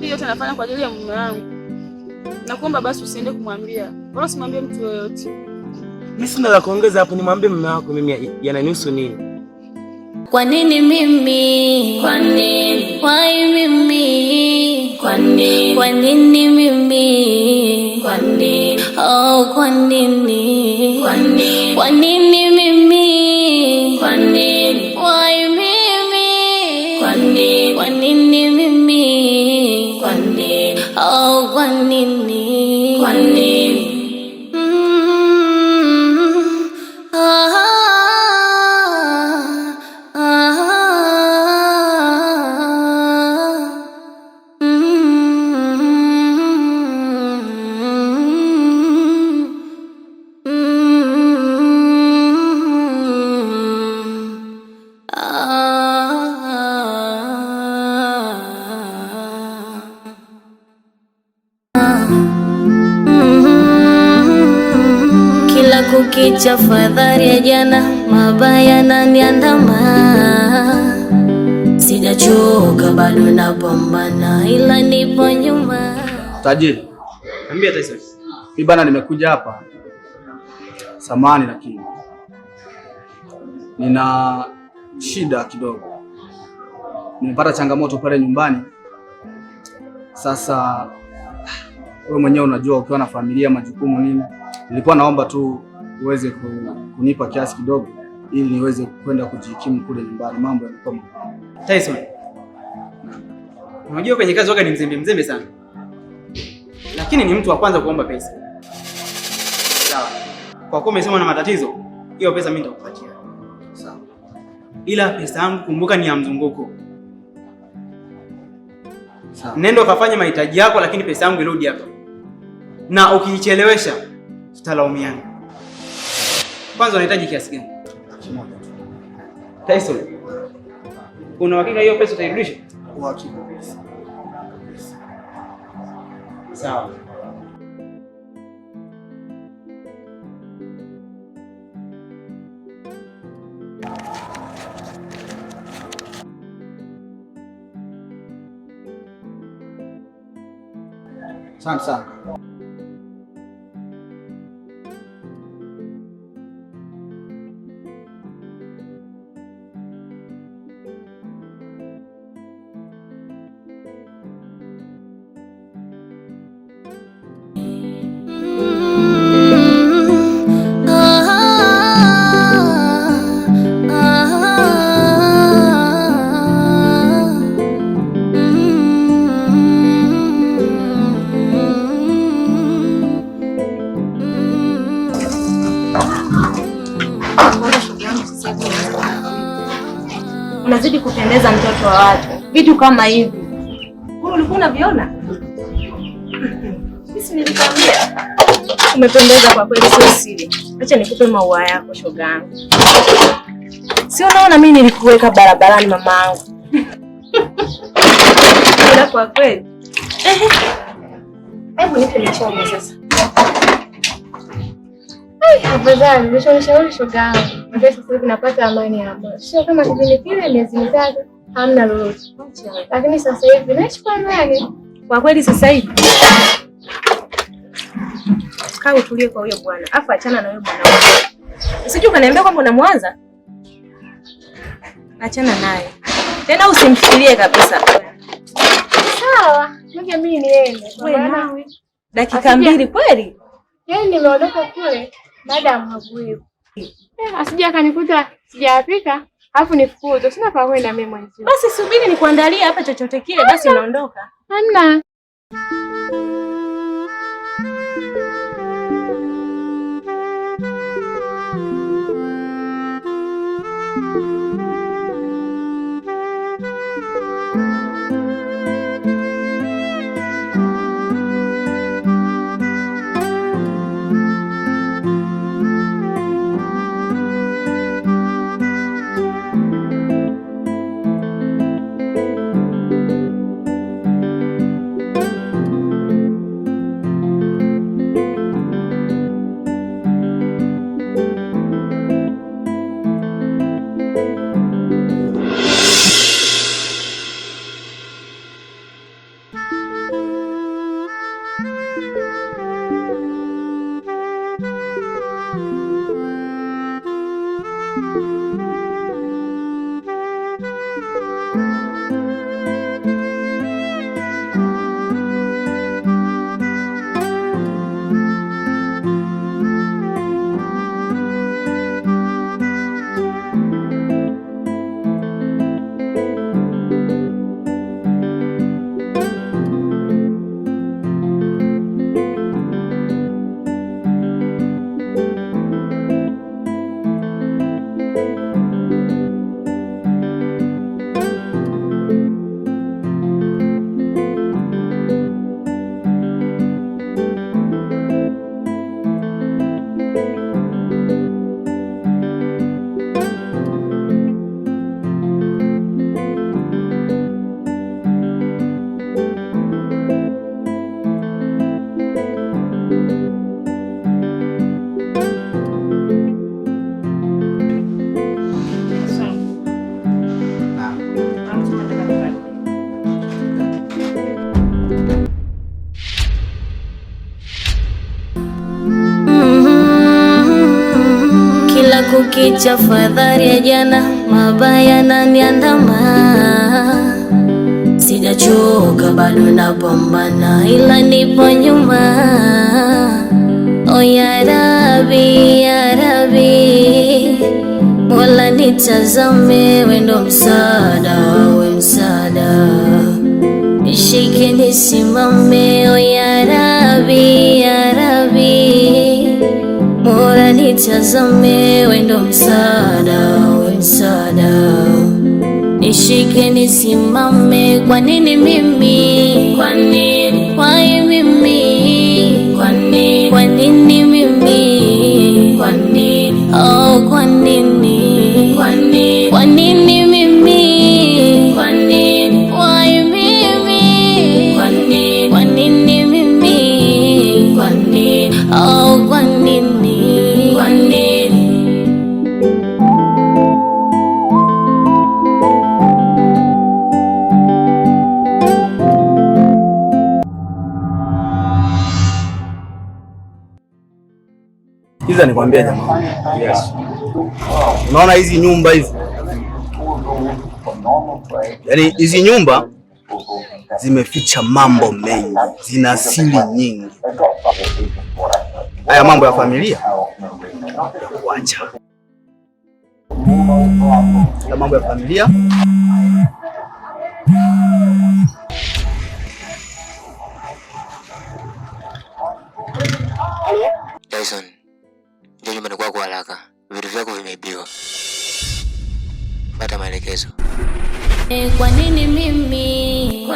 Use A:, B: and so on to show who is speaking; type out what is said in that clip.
A: Hii yote nafanya kwa ajili ya mume wangu. Nakuomba basi usiende kumwambia. Wala usimwambie mtu yoyote.
B: Mimi sina la kuongeza hapo, nimwambie mume wako mimi yananihusu nini?
C: Kwa nini mimi? Kwa nini? Why mimi? Kwa nini? Kwa nini mimi? Kwa nini? Oh, kwa nini? Kwa nini? Kwa nini mimi? Kwa nini? Why mimi? Kwa nini? Kwa nini mimi? Kwa nini? Oh, kwa nini? Kwa nini? Kukicha fadhari ya jana, mabaya naniandama. Sijachoka bado napambana, ila nipo nyuma.
D: Tajiri, niambia Tyson. Mimi bana nimekuja hapa. Samahani lakini nina shida kidogo. Nimepata changamoto pale nyumbani. Sasa wewe mwenyewe unajua ukiwa na familia majukumu nini. Nilikuwa naomba tu uweze kunipa kiasi kidogo ili niweze kwenda kujikimu kule nyumbani. Mambo yanakuwa magumu.
E: Tyson, unajua kwenye kazi waka ni mzembe sana, lakini ni mtu wa kwanza kuomba pesa. Sawa, kwa kuwa umesema na matatizo, hiyo pesa mimi nitakupatia. Sawa, ila pesa yangu kumbuka ni ya mzunguko. Sawa, nenda kafanya mahitaji yako, lakini pesa yangu irudi hapa, na ukiichelewesha tutalaumiana. Kwanza unahitaji kiasi gani? Tyson, una uhakika hiyo pesa utairudisha?
D: Uhakika.
E: Sawa.
D: Asante sana.
F: Unazidi kupendeza mtoto wa watu. Vitu kama hivi ulikuwa unaviona? Sisi nilikwambia. Umependeza kwa kweli, sio siri. Acha nikupe maua yako shoga yangu. Si unaona mimi nilikuweka barabarani mamaangu. Ila kwa kweli. Hebu nipe michongo sasa.
G: Afadhali nishauri shoga yangu. Ndio sasa hivi napata amani ya moyo. Sio kama kipindi kile miezi mitatu hamna lolote. Lakini sasa hivi naishi kwa amani.
F: Kwa kweli sasa hivi. Kaa utulie kwa huyo bwana. Afu achana na huyo bwana wako. Usije ukaniambia kwamba unamwanza. Achana naye. Tena usimfikirie kabisa.
G: Sawa, ngoja mimi niende.
F: Wewe nawe. Dakika 2 kweli?
G: Yaani nimeondoka kule baada ya mhaguo. Asije akanikuta sijapika, alafu nifukuze. Sina pa kwenda mimi mwenyewe.
F: Basi subiri nikuandalie hapa chochote kile, basi unaondoka.
G: Hamna.
C: kukicha, fadhali ya jana, mabaya naniandama. Sijachoka bado napambana, ila nipo nyuma. O ya Rabbi, ya Rabbi, Mola nitazame, we ndo msaada, we msaada. Nishike nisimame, o ya Rabbi, ya Rabbi, Mola nitazame, we ndo msaada, we msaada. Nishike nisimame, kwa nini mimi? Kwa nini? Why mimi? Kwa nini? Kwa nini mimi? Kwa nini? Oh, kwa nini? Kwa nini? Kwa nini mimi? Kwa nini? Why mimi? Kwa nini? Kwa nini mimi? Kwa nini? Oh, kwa nini? Kwa nini?
D: Kiza nikwambia jamaa. Yes. Unaona hizi nyumba hizi? Yaani hizi nyumba zimeficha mambo mengi, zina siri nyingi. Haya mambo ya familia wacha. Haya mambo ya familia
H: Tyson, njoo nyumbani kwako haraka. Vitu vyako vimeibiwa. Pata maelekezo.
C: Kwa nini mimi?